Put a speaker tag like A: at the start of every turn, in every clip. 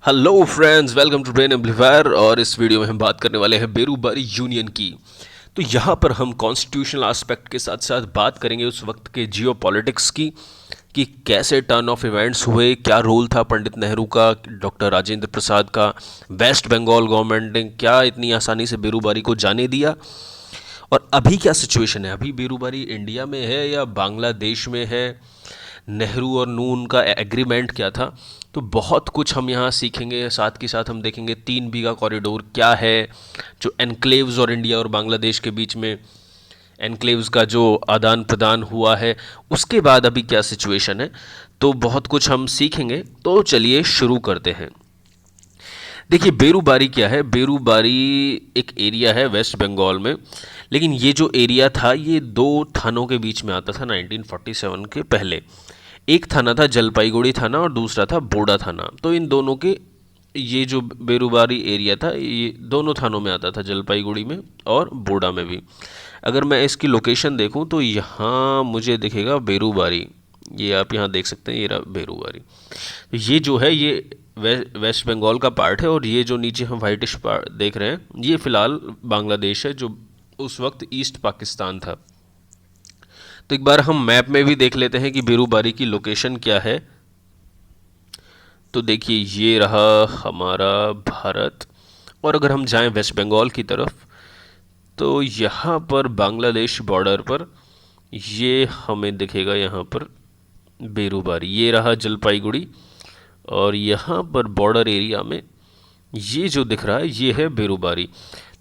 A: Hello friends, welcome to brain amplifier. और इस video में हम बात करने वाले हैं बेरूबारी यूनियन की। तो यहाँ पर हम कॉन्स्टिट्यूशनल एस्पेक्ट के साथ साथ बात करेंगे उस वक्त के जियो पॉलिटिक्स की कि कैसे टर्न ऑफ इवेंट्स हुए, क्या रोल था पंडित नेहरू का, डॉक्टर राजेंद्र प्रसाद का, वेस्ट बंगाल गवर्नमेंट ने क्या इतनी आसानी से बेरूबारी को जाने दिया, और अभी क्या सिचुएशन है। अभी बेरूबारी इंडिया में है या बांग्लादेश में है, नेहरू और नून का एग्रीमेंट क्या था। तो बहुत कुछ हम यहाँ सीखेंगे। साथ के साथ हम देखेंगे 3 बीघा कॉरिडोर क्या है, जो एनक्लेव्स और इंडिया और बांग्लादेश के बीच में एनक्लेव्स का जो आदान प्रदान हुआ है, उसके बाद अभी क्या सिचुएशन है। तो बहुत कुछ हम सीखेंगे। तो चलिए शुरू करते हैं। देखिए, बेरूबारी क्या है। बेरूबारी एक एरिया है वेस्ट बंगाल में, लेकिन ये जो एरिया था ये 2 थानों के बीच में आता था 1947 के पहले। एक थाना था जलपाईगुड़ी थाना और दूसरा था बोडा थाना। तो इन दोनों के ये जो बेरूबारी एरिया था ये दोनों थानों में आता था, जलपाईगुड़ी में और बोडा में भी। अगर मैं इसकी लोकेशन देखूं तो यहाँ मुझे दिखेगा बेरूबारी। ये आप यहाँ देख सकते हैं, ये रहा बेरूबारी। तो ये जो है ये वेस्ट बंगाल का पार्ट है, और ये जो नीचे हम वाइटिश पार्ट देख रहे हैं ये फ़िलहाल बांग्लादेश है, जो उस वक्त ईस्ट पाकिस्तान था। तो एक बार हम मैप में भी देख लेते हैं कि बेरूबारी की लोकेशन क्या है। तो देखिए, ये रहा हमारा भारत, और अगर हम जाएं वेस्ट बंगाल की तरफ तो यहाँ पर बांग्लादेश बॉर्डर पर ये हमें दिखेगा, यहाँ पर बेरूबारी। ये रहा जलपाईगुड़ी, और यहाँ पर बॉर्डर एरिया में ये जो दिख रहा है ये है बेरूबारी।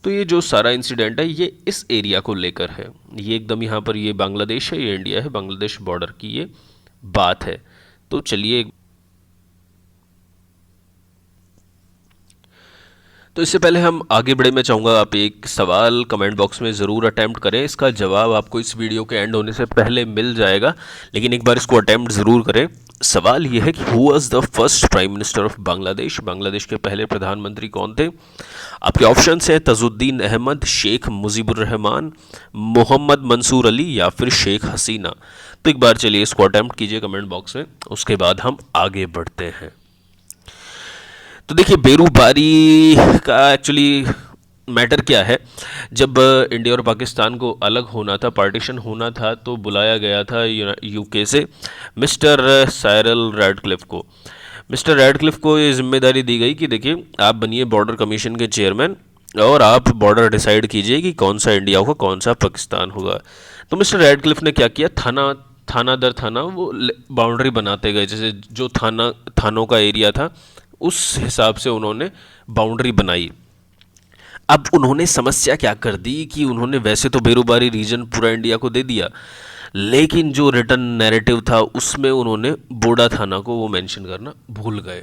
A: तो ये जो सारा इंसिडेंट है ये इस एरिया को लेकर है। ये एकदम यहाँ पर ये बांग्लादेश है, ये इंडिया है, बांग्लादेश बॉर्डर की ये बात है। तो चलिए, तो इससे पहले हम आगे बढ़े, मैं चाहूँगा आप एक सवाल कमेंट बॉक्स में ज़रूर अटैम्प्ट करें। इसका जवाब आपको इस वीडियो के एंड होने से पहले मिल जाएगा, लेकिन एक बार इसको अटैम्प्ट ज़रूर करें। सवाल ये है कि who was the first prime minister of Bangladesh. Bangladesh के पहले प्रधानमंत्री कौन थे। आपके ऑप्शंस हैं तजुद्दीन अहमद, शेख मुजीबुर रहमान, मोहम्मद मंसूर अली या फिर शेख हसीना। तो एक बार चलिए इसको अटैम्प्ट कीजिए कमेंट बॉक्स में, उसके बाद हम आगे बढ़ते हैं। तो देखिए, बेरूबारी का एक्चुअली मैटर क्या है। जब इंडिया और पाकिस्तान को अलग होना था, पार्टीशन होना था, तो बुलाया गया था यूके से मिस्टर साइरल रैडक्लिफ को। मिस्टर रैडक्लिफ को ये जिम्मेदारी दी गई कि देखिए, आप बनिए बॉर्डर कमीशन के चेयरमैन और आप बॉर्डर डिसाइड कीजिए कि कौन सा इंडिया होगा, कौन सा पाकिस्तान होगा। तो मिस्टर रैडक्लिफ ने क्या किया, थाना दर थाना वो बाउंड्री बनाते गए। जैसे जो थानों का एरिया था उस हिसाब से उन्होंने बाउंड्री बनाई। अब उन्होंने समस्या क्या कर दी कि उन्होंने वैसे तो बेरूबारी रीजन पूरा इंडिया को दे दिया, लेकिन जो रिटर्न नैरेटिव था उसमें उन्होंने बोडा थाना को वो मेंशन करना भूल गए।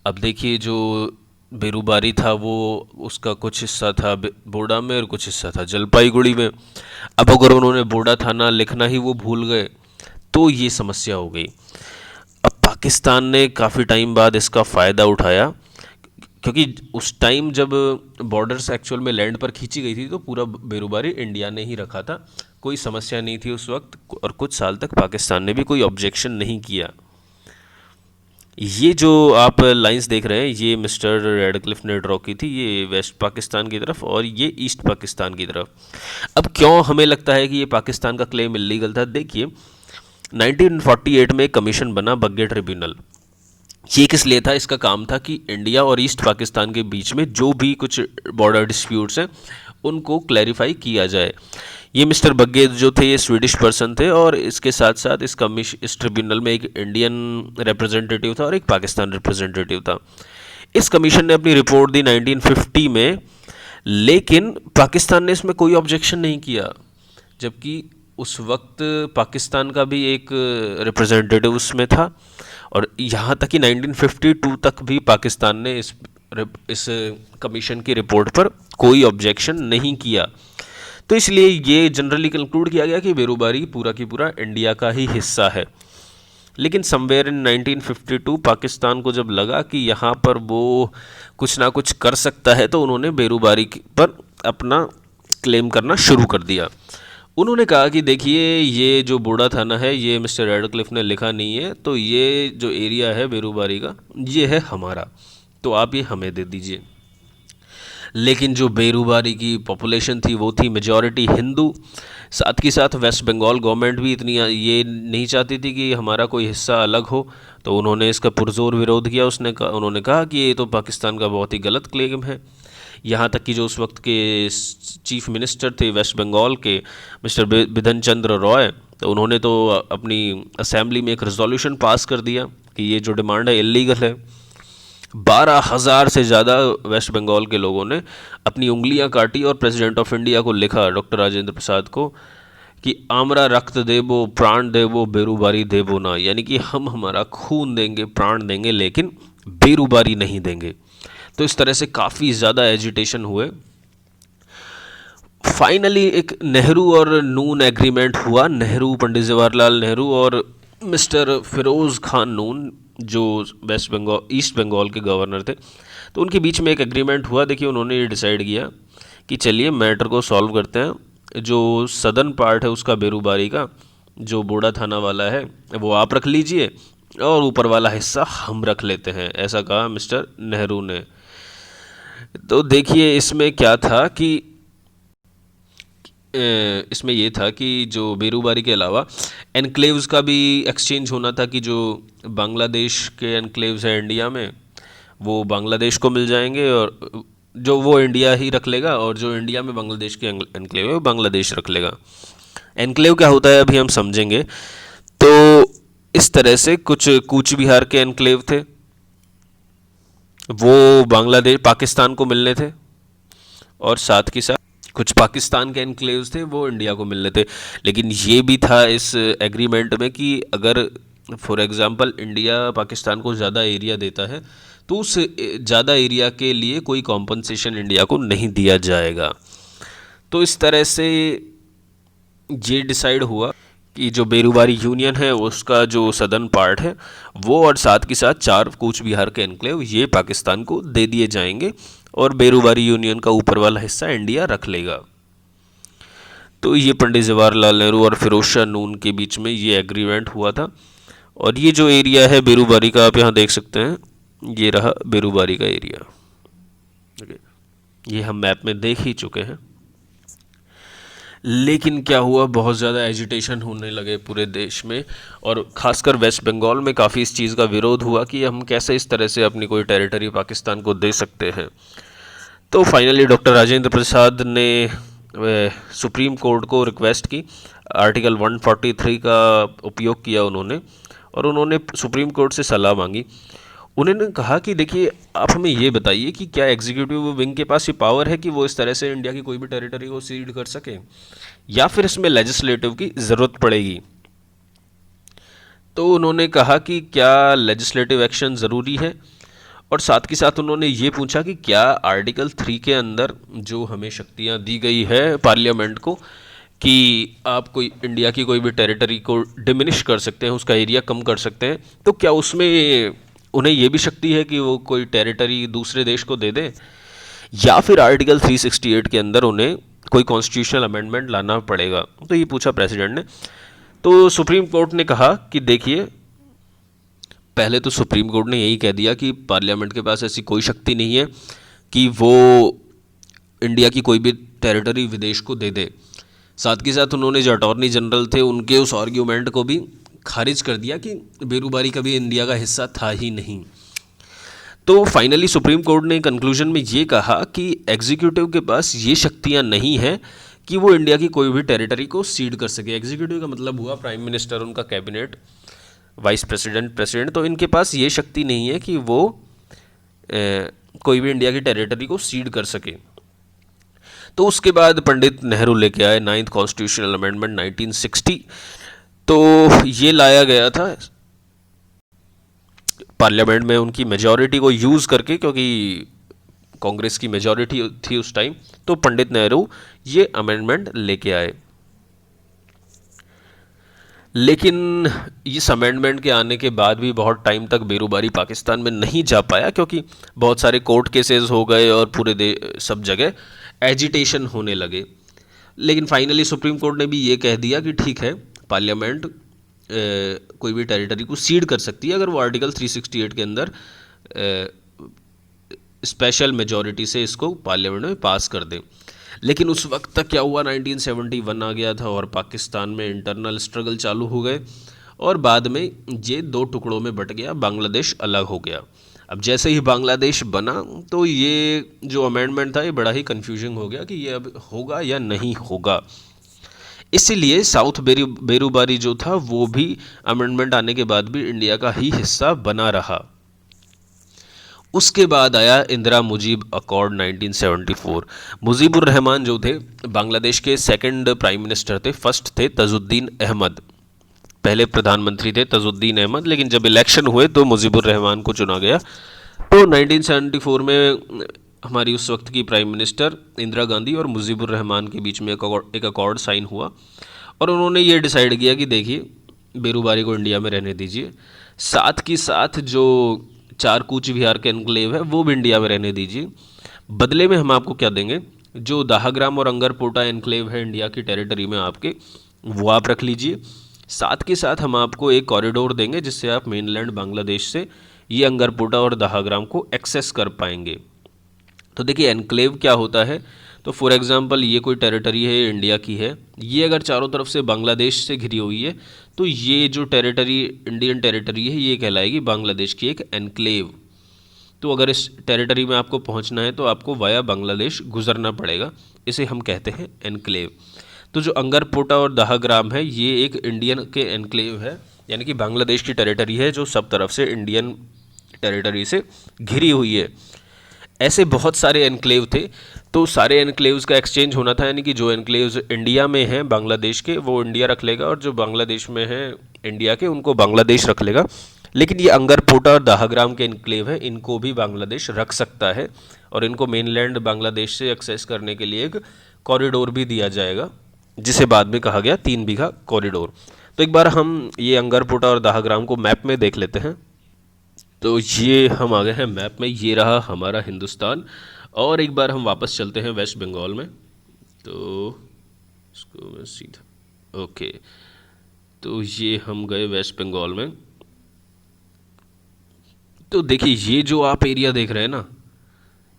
A: अब देखिए, जो बेरूबारी था वो उसका कुछ हिस्सा था बोडा में और कुछ हिस्सा था जलपाईगुड़ी में। अब अगर उन्होंने बोडा थाना लिखना ही वो भूल गए तो ये समस्या हो गई। अब पाकिस्तान ने काफ़ी टाइम बाद इसका फ़ायदा उठाया, क्योंकि उस टाइम जब बॉर्डर्स एक्चुअल में लैंड पर खींची गई थी तो पूरा बेरूबारी इंडिया ने ही रखा था, कोई समस्या नहीं थी उस वक्त, और कुछ साल तक पाकिस्तान ने भी कोई ऑब्जेक्शन नहीं किया। ये जो आप लाइंस देख रहे हैं ये मिस्टर रेडक्लिफ ने ड्रॉ की थी, ये वेस्ट पाकिस्तान की तरफ और ये ईस्ट पाकिस्तान की तरफ। अब क्यों हमें लगता है कि ये पाकिस्तान का क्लेम इलीगल था। देखिए, 1948 में कमीशन बना बग्गे ट्रिब्यूनल। ये किस लिए था, इसका काम था कि इंडिया और ईस्ट पाकिस्तान के बीच में जो भी कुछ बॉर्डर डिस्प्यूट्स हैं उनको क्लैरिफाई किया जाए। ये मिस्टर बग्गे जो थे ये स्वीडिश पर्सन थे, और इसके साथ साथ इस ट्रिब्यूनल में एक इंडियन रिप्रेजेंटेटिव था और एक पाकिस्तान रिप्रेजेंटेटिव था। इस कमीशन ने अपनी रिपोर्ट दी 1950 में, लेकिन पाकिस्तान ने इसमें कोई ऑब्जेक्शन नहीं किया, जबकि उस वक्त पाकिस्तान का भी एक रिप्रेजेंटेटिव उसमें था। और यहाँ तक कि 1952 तक भी पाकिस्तान ने इस कमीशन की रिपोर्ट पर कोई ऑब्जेक्शन नहीं किया। तो इसलिए ये जनरली कंक्लूड किया गया कि बेरूबारी पूरा की पूरा इंडिया का ही हिस्सा है। लेकिन समवेयर इन 1952 पाकिस्तान को जब लगा कि यहाँ पर वो कुछ ना कुछ कर सकता है, तो उन्होंने बेरूबारी पर अपना क्लेम करना शुरू कर दिया। उन्होंने कहा कि देखिए, ये जो बोडा थाना है ये मिस्टर रेडक्लिफ ने लिखा नहीं है, तो ये जो एरिया है बेरूबारी का ये है हमारा। तो आप ये हमें दे दीजिए। लेकिन जो बेरूबारी की पॉपुलेशन थी वो थी मेजॉरिटी हिंदू। साथ के साथ वेस्ट बंगाल गवर्नमेंट भी इतनी ये नहीं चाहती थी कि हमारा कोई हिस्सा अलग हो, तो उन्होंने इसका पुरजोर विरोध किया। उन्होंने कहा कि ये तो पाकिस्तान का बहुत ही गलत क्लेम है। यहाँ तक कि जो उस वक्त के चीफ मिनिस्टर थे वेस्ट बंगाल के, मिस्टर बिधन चंद्र रॉय, तो उन्होंने तो अपनी असेंबली में एक रेजोल्यूशन पास कर दिया कि ये जो डिमांड है इलीगल है। 12,000 से ज़्यादा वेस्ट बंगाल के लोगों ने अपनी उंगलियां काटी और प्रेसिडेंट ऑफ इंडिया को लिखा, डॉक्टर राजेंद्र प्रसाद को, कि आमरा रक्त देवो प्राण देवो बेरूबारी देवो ना, यानी कि हम हमारा खून देंगे, प्राण देंगे, लेकिन बेरूबारी नहीं देंगे। तो इस तरह से काफ़ी ज़्यादा एजिटेशन हुए। फाइनली एक नेहरू और नून एग्रीमेंट हुआ। नेहरू, पंडित जवाहरलाल नेहरू और मिस्टर फिरोज़ खान नून, जो वेस्ट बंगाल ईस्ट बंगाल के गवर्नर थे, तो उनके बीच में एक एग्रीमेंट हुआ। देखिए, उन्होंने ये डिसाइड किया कि चलिए मैटर को सॉल्व करते हैं। जो सदर्न पार्ट है उसका, बेरूबारी का जो बोडा थाना वाला है, वो आप रख लीजिए और ऊपर वाला हिस्सा हम रख लेते हैं, ऐसा कहा मिस्टर नेहरू ने। तो देखिए, इसमें क्या था कि इसमें ये था कि जो बेरूबारी के अलावा एनक्लेव्स का भी एक्सचेंज होना था, कि जो बांग्लादेश के एनक्लेव्स हैं इंडिया में, वो बांग्लादेश को मिल जाएंगे, और जो वो इंडिया ही रख लेगा, और जो इंडिया में बांग्लादेश के एनक्लेव है वो बांग्लादेश रख लेगा। एनक्लेव क्या होता है अभी हम समझेंगे। तो इस तरह से कुछ कूच बिहार के एनक्लेव थे, वो बांग्लादेश पाकिस्तान को मिलने थे, और साथ के साथ कुछ पाकिस्तान के एनक्लेव्स थे वो इंडिया को मिलने थे। लेकिन ये भी था इस एग्रीमेंट में कि अगर फॉर एग्ज़ाम्पल इंडिया पाकिस्तान को ज़्यादा एरिया देता है, तो उस ज़्यादा एरिया के लिए कोई कॉम्पनसेशन इंडिया को नहीं दिया जाएगा। तो इस तरह से ये डिसाइड हुआ कि जो बेरूबारी यूनियन है उसका जो सदर्न पार्ट है वो, और साथ के साथ 4 कूच बिहार के एनक्लेव, ये पाकिस्तान को दे दिए जाएंगे, और बेरूबारी यूनियन का ऊपर वाला हिस्सा इंडिया रख लेगा। तो ये पंडित जवाहरलाल नेहरू और फिरोज शाह नून के बीच में ये एग्रीमेंट हुआ था। और ये जो एरिया है बेरूबारी का, आप यहाँ देख सकते हैं, ये रहा बेरूबारी का एरिया। ये हम मैप में देख ही चुके हैं। लेकिन क्या हुआ, बहुत ज़्यादा एजिटेशन होने लगे पूरे देश में, और ख़ासकर वेस्ट बंगाल में काफ़ी इस चीज़ का विरोध हुआ कि हम कैसे इस तरह से अपनी कोई टेरिटरी पाकिस्तान को दे सकते हैं। तो फाइनली डॉक्टर राजेंद्र प्रसाद ने सुप्रीम कोर्ट को रिक्वेस्ट की, आर्टिकल 143 का उपयोग किया उन्होंने, और उन्होंने सुप्रीम कोर्ट से सलाह मांगी। उन्होंने कहा कि देखिए, आप हमें ये बताइए कि क्या एग्जीक्यूटिव विंग के पास ये पावर है कि वो इस तरह से इंडिया की कोई भी टेरिटरी को सीड कर सके, या फिर इसमें लेजिस्लेटिव की ज़रूरत पड़ेगी। तो उन्होंने कहा कि क्या लेजिस्लेटिव एक्शन ज़रूरी है, और साथ के साथ उन्होंने ये पूछा कि क्या आर्टिकल 3 के अंदर जो हमें शक्तियाँ दी गई है पार्लियामेंट को, कि आप कोई इंडिया की कोई भी टेरिटरी को डिमिनिश कर सकते हैं, उसका एरिया कम कर सकते हैं, तो क्या उसमें उन्हें ये भी शक्ति है कि वो कोई टेरिटरी दूसरे देश को दे दें, या फिर आर्टिकल 368 के अंदर उन्हें कोई कॉन्स्टिट्यूशनल अमेंडमेंट लाना पड़ेगा। तो ये पूछा प्रेसिडेंट ने। तो सुप्रीम कोर्ट ने कहा कि देखिए, पहले तो सुप्रीम कोर्ट ने यही कह दिया कि पार्लियामेंट के पास ऐसी कोई शक्ति नहीं है कि वो इंडिया की कोई भी टेरिटरी विदेश को दे दे। साथ के साथ उन्होंने जो अटॉर्नी जनरल थे उनके उस आर्ग्यूमेंट को भी खारिज कर दिया कि बेरूबारी कभी इंडिया का हिस्सा था ही नहीं। तो फाइनली सुप्रीम कोर्ट ने कंक्लूजन में ये कहा कि एग्जीक्यूटिव के पास ये शक्तियां नहीं हैं कि वो इंडिया की कोई भी टेरिटरी को सीड कर सके। एग्जीक्यूटिव का मतलब हुआ प्राइम मिनिस्टर, उनका कैबिनेट, वाइस प्रेसिडेंट, प्रेसिडेंट। तो इनके पास ये शक्ति नहीं है कि वो कोई भी इंडिया की टेरिटरी को सीड कर सके। तो उसके बाद पंडित नेहरू लेके आए 9th कॉन्स्टिट्यूशनल अमेंडमेंट 1960। तो ये लाया गया था पार्लियामेंट में उनकी मेजॉरिटी को यूज़ करके, क्योंकि कांग्रेस की मेजॉरिटी थी उस टाइम। तो पंडित नेहरू ये अमेंडमेंट लेके आए। लेकिन इस अमेंडमेंट के आने के बाद भी बहुत टाइम तक बेरूबारी पाकिस्तान में नहीं जा पाया, क्योंकि बहुत सारे कोर्ट केसेस हो गए और पूरे सब जगह एजिटेशन होने लगे। लेकिन फाइनली सुप्रीम कोर्ट ने भी ये कह दिया कि ठीक है, पार्लियामेंट कोई भी टेरिटरी को सीड कर सकती है अगर वो आर्टिकल 368 के अंदर स्पेशल मेजॉरिटी से इसको पार्लियामेंट में पास कर दें। लेकिन उस वक्त तक क्या हुआ, 1971 आ गया था और पाकिस्तान में इंटरनल स्ट्रगल चालू हो गए और बाद में ये दो टुकड़ों में बट गया, बांग्लादेश अलग हो गया। अब जैसे ही बांग्लादेश बना तो ये जो अमेंडमेंट था ये बड़ा ही कन्फ्यूजिंग हो गया कि ये अब होगा या नहीं होगा। इसीलिए साउथ बेरूबारी जो था वो भी अमेंडमेंट आने के बाद भी इंडिया का ही हिस्सा बना रहा। उसके बाद आया इंदिरा मुजीब अकॉर्ड 1974। मुजीबुर रहमान जो थे बांग्लादेश के सेकंड प्राइम मिनिस्टर थे, फर्स्ट थे तजुद्दीन अहमद, पहले प्रधानमंत्री थे तजुद्दीन अहमद, लेकिन जब इलेक्शन हुए तो मुजीबुर रहमान को चुना गया। तो 1974 में हमारी उस वक्त की प्राइम मिनिस्टर इंदिरा गांधी और मुजीबुर रहमान के बीच में एक अकॉर्ड साइन हुआ और उन्होंने ये डिसाइड किया कि देखिए बेरूबारी को इंडिया में रहने दीजिए, साथ की साथ जो चार कूच विहार के एनक्लेव है वो भी इंडिया में रहने दीजिए। बदले में हम आपको क्या देंगे, जो दाहग्राम और अंगरपोटा एनक्लेव है इंडिया की टेरिटरी में आपके, वो आप रख लीजिए। साथ के साथ हम आपको एक कॉरिडोर देंगे जिससे आप मेनलैंड बांग्लादेश से ये अंगरपोटा और दाहग्राम को एक्सेस कर पाएंगे। तो देखिए एनक्लेव क्या होता है, तो फॉर एग्जांपल ये कोई टेरिटरी है इंडिया की है, ये अगर चारों तरफ से बांग्लादेश से घिरी हुई है तो ये जो टेरिटरी इंडियन टेरिटरी है ये कहलाएगी बांग्लादेश की एक एनक्लेव। तो अगर इस टेरिटरी में आपको पहुंचना है तो आपको वाया बांग्लादेश गुजरना पड़ेगा, इसे हम कहते हैं एनक्लेव। तो जो अंगरपोटा और दाहग्राम है ये एक इंडियन के एनक्लेव है, यानी कि बांग्लादेश की टेरिटरी है जो सब तरफ से इंडियन टेरिटरी से घिरी हुई है। ऐसे बहुत सारे एनक्लेव थे, तो सारे एनक्लेव्स का एक्सचेंज होना था, यानी कि जो एनक्लेव्स इंडिया में हैं बांग्लादेश के वो इंडिया रख लेगा और जो बांग्लादेश में हैं इंडिया के उनको बांग्लादेश रख लेगा। लेकिन ये अंगरपोटा और दाहग्राम के एनक्लेव हैं, इनको भी बांग्लादेश रख सकता है और इनको मेनलैंड बांग्लादेश से एक्सेस करने के लिए एक कॉरिडोर भी दिया जाएगा जिसे बाद में कहा गया 3 बीघा कॉरिडोर। तो एक बार हम ये अंगरपोटा और दाहग्राम को मैप में देख लेते हैं। तो ये हम आ गए हैं मैप में, ये रहा हमारा हिंदुस्तान। और एक बार हम वापस चलते हैं वेस्ट बंगाल में, तो इसको मैं सीधा ओके, तो ये हम गए वेस्ट बंगाल में। तो देखिए ये जो आप एरिया देख रहे हैं ना,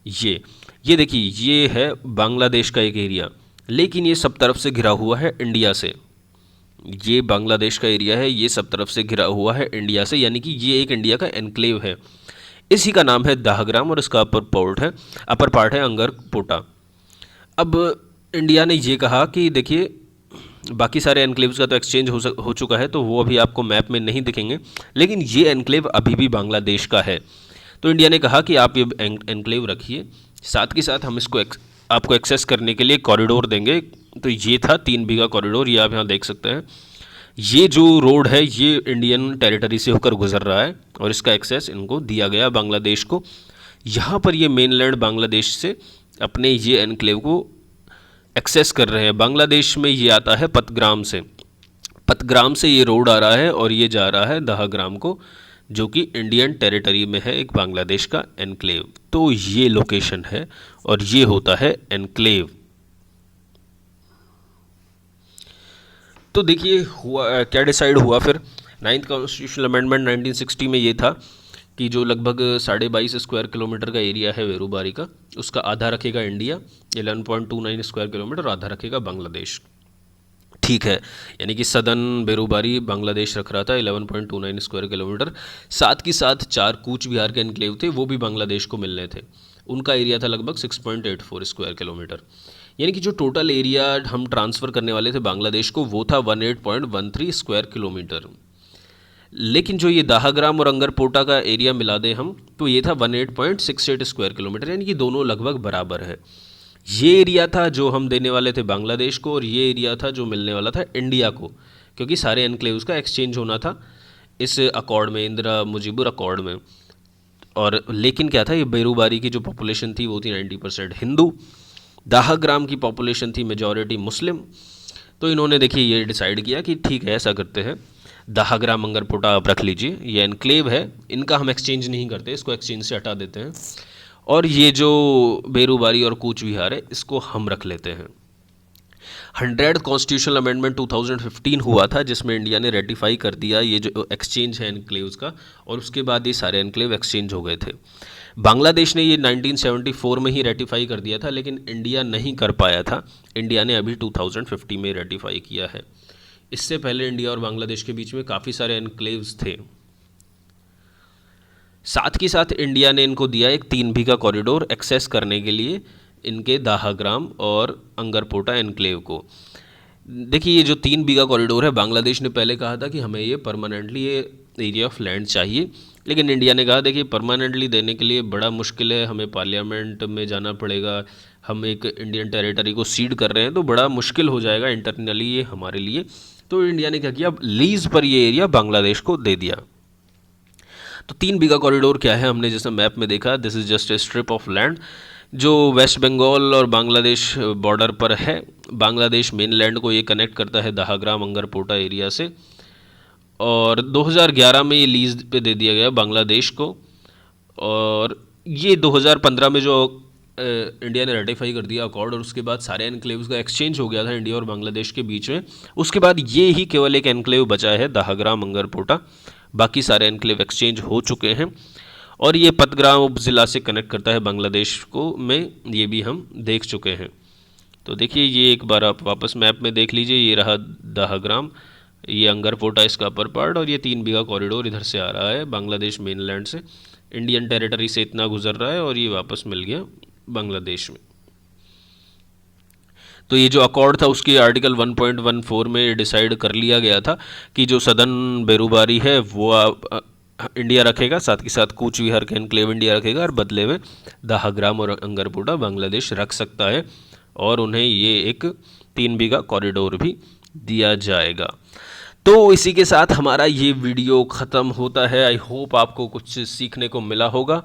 A: ये देखिए ये है बांग्लादेश का एक एरिया, लेकिन ये सब तरफ से घिरा हुआ है इंडिया से। ये बांग्लादेश का एरिया है, ये सब तरफ से घिरा हुआ है इंडिया से, यानी कि ये एक इंडिया का एनक्लेव है। इसी का नाम है दाहग्राम और इसका अपर पार्ट है अंगरपोटा। अब इंडिया ने ये कहा कि देखिए बाकी सारे एनक्लेव्स का तो एक्सचेंज हो चुका है, तो वो अभी आपको मैप में नहीं दिखेंगे, लेकिन ये एनक्लेव अभी भी बांग्लादेश का है। तो इंडिया ने कहा कि आप ये एनक्लेव रखिए, साथ के साथ हम इसको आपको एक्सेस करने के लिए कॉरिडोर देंगे। तो ये था 3 बीघा कॉरिडोर, ये आप यहाँ देख सकते हैं। ये जो रोड है ये इंडियन टेरिटरी से होकर गुजर रहा है और इसका एक्सेस इनको दिया गया बांग्लादेश को। यहाँ पर ये मेनलैंड बांग्लादेश से अपने ये एनक्लेव को एक्सेस कर रहे हैं। बांग्लादेश में ये आता है पतग्राम से ये रोड आ रहा है और ये जा रहा है दाहग्राम को, जो कि इंडियन टेरिटरी में है एक बांग्लादेश का एनक्लेव। तो ये लोकेशन है और ये होता है एनक्लेव। तो देखिए हुआ क्या, डिसाइड हुआ फिर 9th कॉन्स्टिट्यूशनल अमेंडमेंट 1960 में ये था कि जो लगभग 22.5 स्क्वायर किलोमीटर का एरिया है बेरूबारी का, उसका आधा रखेगा इंडिया 11.29 स्क्वायर किलोमीटर और आधा रखेगा बांग्लादेश। ठीक है, यानी कि सदन बेरूबारी बांग्लादेश रख रहा था 11.29 स्क्वायर किलोमीटर। साथ की साथ 4 कूच विहार के एनक्लेव थे, वो भी बांग्लादेश को मिलने थे। उनका एरिया था लगभग 6.84 स्क्वायर किलोमीटर। यानी कि जो टोटल एरिया हम ट्रांसफ़र करने वाले थे बांग्लादेश को वो था 18.13 स्क्वायर किलोमीटर। लेकिन जो ये दाहग्राम और अंगरपोटा का एरिया मिला दें हम, तो ये था 18.68 स्क्वायर किलोमीटर, यानी कि दोनों लगभग बराबर है। ये एरिया था जो हम देने वाले थे बांग्लादेश को और ये एरिया था जो मिलने वाला था इंडिया को, क्योंकि सारे एनक्लेव्स का एक्सचेंज होना था इस अकॉर्ड में, इंदिरा मुजीबुर अकॉर्ड में। और लेकिन क्या था, ये बेरूबारी की जो पॉपुलेशन थी वो थी 90% हिंदू, दाहग्राम की पॉपुलेशन थी मेजॉरिटी मुस्लिम। तो इन्होंने देखिए ये डिसाइड किया कि ठीक है ऐसा करते हैं, दाहग्राम अंगरपोटा आप रख लीजिए, ये एनक्लेव है, इनका हम एक्सचेंज नहीं करते, इसको एक्सचेंज से हटा देते हैं, और ये जो बेरूबारी और कूच विहार है इसको हम रख लेते हैं। 100 कॉन्स्टिट्यूशनल अमेंडमेंट 2015 हुआ था जिसमें इंडिया ने रेटिफाई कर दिया ये जो एक्सचेंज है एनक्लेव्स का, और उसके बाद ये सारे एनक्लेव एक्सचेंज हो गए थे। बांग्लादेश ने ये 1974 में ही रेटिफाई कर दिया था, लेकिन इंडिया नहीं कर पाया था। इंडिया ने अभी 2050 में रेटिफाई किया है। इससे पहले इंडिया और बांग्लादेश के बीच में काफ़ी सारे एनक्लेव्स थे। साथ ही साथ इंडिया ने इनको दिया एक 3 बीघा कॉरिडोर एक्सेस करने के लिए इनके दाहग्राम और अंगरपोटा एनक्लेव को। देखिए, ये जो 3 बीघा कॉरिडोर है, बांग्लादेश ने पहले कहा था कि हमें ये परमानेंटली ये एरिया ऑफ लैंड चाहिए, लेकिन इंडिया ने कहा देखिए परमानेंटली देने के लिए बड़ा मुश्किल है, हमें पार्लियामेंट में जाना पड़ेगा, हम एक इंडियन टेरिटरी को सीड कर रहे हैं तो बड़ा मुश्किल हो जाएगा इंटरनली ये हमारे लिए। तो इंडिया ने क्या किया, अब लीज पर ये एरिया बांग्लादेश को दे दिया। तो 3 बीघा कॉरिडोर क्या है, हमने जैसे मैप में देखा, this is just a strip of land जो वेस्ट बंगाल और बांग्लादेश बॉर्डर पर है। बांग्लादेश मेन लैंड को ये कनेक्ट करता है दाहग्राम अंगरपोटा एरिया से, और 2011 में ये लीज पे दे दिया गया बांग्लादेश को। और ये 2015 में जो इंडिया ने रेटिफाई कर दिया अकॉर्ड, और उसके बाद सारे एनक्लेव्स का एक्सचेंज हो गया था इंडिया और बांग्लादेश के बीच में। उसके बाद ये ही केवल एक एनक्लेव बचा है दाहग्राम अंगरपोटा, बाकी सारे एनक्लेव एक्सचेंज हो चुके हैं। और ये पतग्राम उपजिला से कनेक्ट करता है बांग्लादेश को में, ये भी हम देख चुके हैं। तो देखिए, ये एक बार आप वापस मैप में देख लीजिए, ये रहा दाहग्राम, ये अंगरपोटा इसका अपर पार्ट, और ये 3 बीघा कॉरिडोर इधर से आ रहा है बांग्लादेश मेनलैंड से, इंडियन टेरिटरी से इतना गुजर रहा है और ये वापस मिल गया बांग्लादेश में। तो ये जो अकॉर्ड था उसकी आर्टिकल 1.14 में डिसाइड कर लिया गया था कि जो सदर्न बेरूबारी है वो इंडिया रखेगा, साथ ही साथ कूच विहार का एनक्लेव इंडिया रखेगा, और बदले में दाहग्राम और अंगरपोटा बांग्लादेश रख सकता है, और उन्हें ये एक 3 बीघा कॉरिडोर भी दिया जाएगा। तो इसी के साथ हमारा ये वीडियो ख़त्म होता है। आई होप आपको कुछ सीखने को मिला होगा।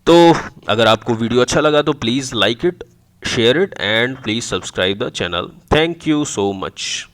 A: तो अगर आपको वीडियो अच्छा लगा तो please like it, share it, and please subscribe the channel. Thank you so much.